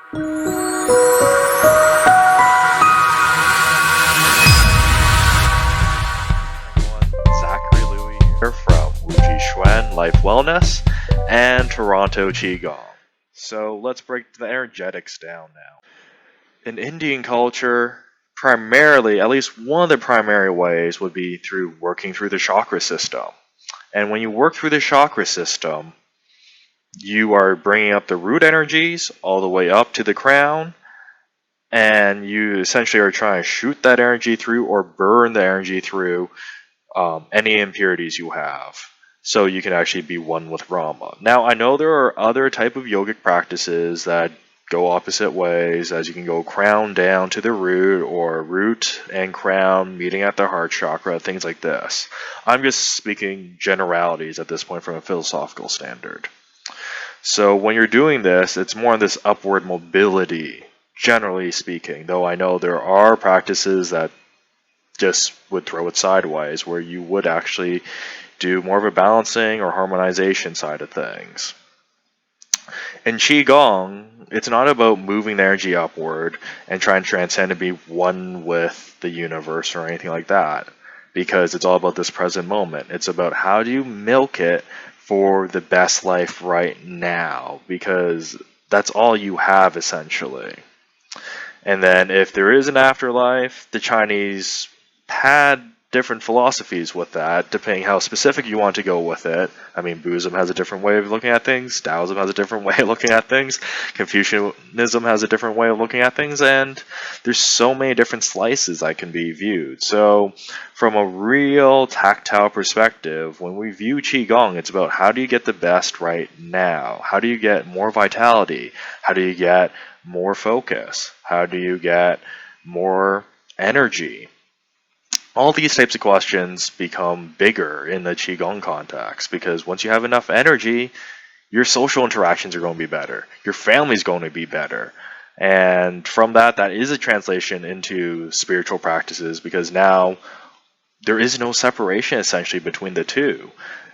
Zachary Lui here from Wuji, Xuan Life Wellness and Toronto Qigong. So let's break the energetics down now. In Indian culture, primarily, at least one of the primary ways would be through working through the chakra system. And when you work through the chakra system, you are bringing up the root energies all the way up to the crown, and you essentially are trying to shoot that energy through or burn the energy through any impurities you have, so you can actually be one with Rama. Now, I know there are other type of yogic practices that go opposite ways, as you can go crown down to the root, or root and crown meeting at the heart chakra, things like this. I'm just speaking generalities at this point from a philosophical standard. So when you're doing this, it's more on this upward mobility, generally speaking, though I know there are practices that just would throw it sideways, where you would actually do more of a balancing or harmonization side of things. In Qigong, it's not about moving the energy upward and trying to transcend and be one with the universe or anything like that, because it's all about this present moment. It's about how do you milk it for the best life right now, because that's all you have essentially. And then if there is an afterlife, the Chinese had different philosophies with that, depending how specific you want to go with it. I mean, Buddhism has a different way of looking at things, Taoism has a different way of looking at things, Confucianism has a different way of looking at things, and there's so many different slices that can be viewed. So from a real tactile perspective, when we view Qigong, it's about how do you get the best right now? How do you get more vitality? How do you get more focus? How do you get more energy? All these types of questions become bigger in the Qigong context, because once you have enough energy, your social interactions are going to be better. Your family's going to be better. And from that is a translation into spiritual practices, because now there is no separation essentially between the two.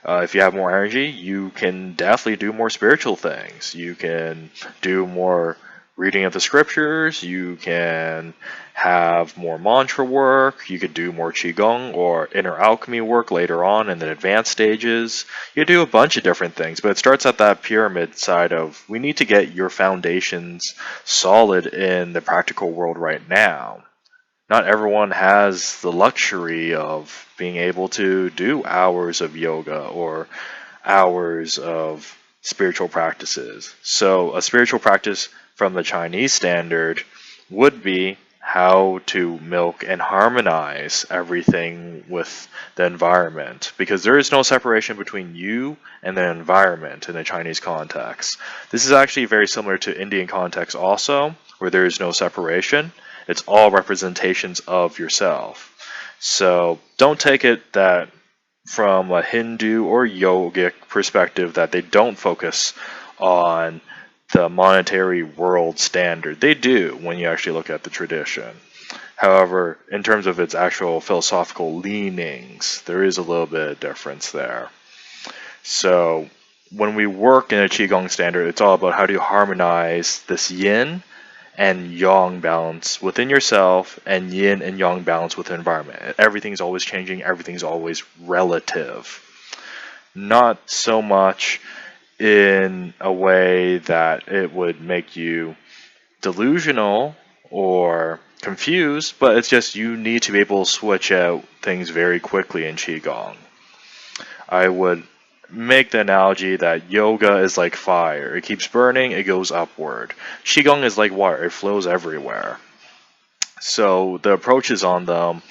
If you have more energy, you can definitely do more spiritual things. You can do more reading of the scriptures, you can have more mantra work, you could do more Qigong or inner alchemy work later on in the advanced stages. You do a bunch of different things, but it starts at that pyramid side of, we need to get your foundations solid in the practical world right now. Not everyone has the luxury of being able to do hours of yoga or hours of spiritual practices. So a spiritual practice from the Chinese standard would be how to milk and harmonize everything with the environment, because there is no separation between you and the environment in the Chinese context. This is actually very similar to Indian context also, where there is no separation. It's all representations of yourself. So don't take it that from a Hindu or yogic perspective that they don't focus on the monetary world standard. They do when you actually look at the tradition. However, in terms of its actual philosophical leanings, there is a little bit of difference there. So when we work in a Qigong standard, it's all about how do you harmonize this yin and yang balance within yourself, and yin and yang balance with the environment. Everything's always changing, everything's always relative. Not so much in a way that it would make you delusional or confused, but it's just you need to be able to switch out things very quickly in Qigong. I would make the analogy that yoga is like fire. It keeps burning, it goes upward. Qigong is like water, it flows everywhere. So the approaches on them,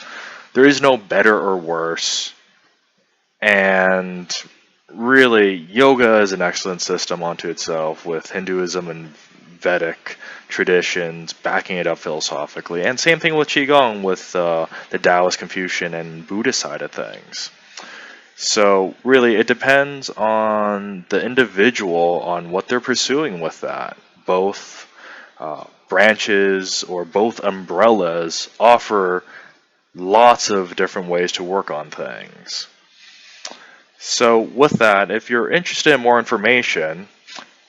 there is no better or worse. And really, yoga is an excellent system unto itself, with Hinduism and Vedic traditions backing it up philosophically. And same thing with Qigong, with the Taoist, Confucian, and Buddhist side of things. So really, it depends on the individual on what they're pursuing with that. Both branches or both umbrellas offer lots of different ways to work on things. So with that, if you're interested in more information,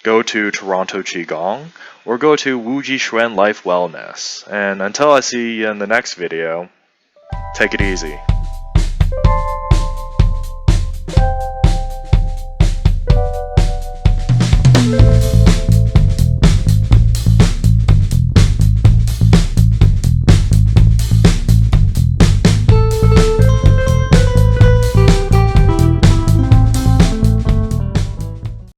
go to Toronto Qigong, or go to Wuji Xuan Life Wellness. And until I see you in the next video, take it easy.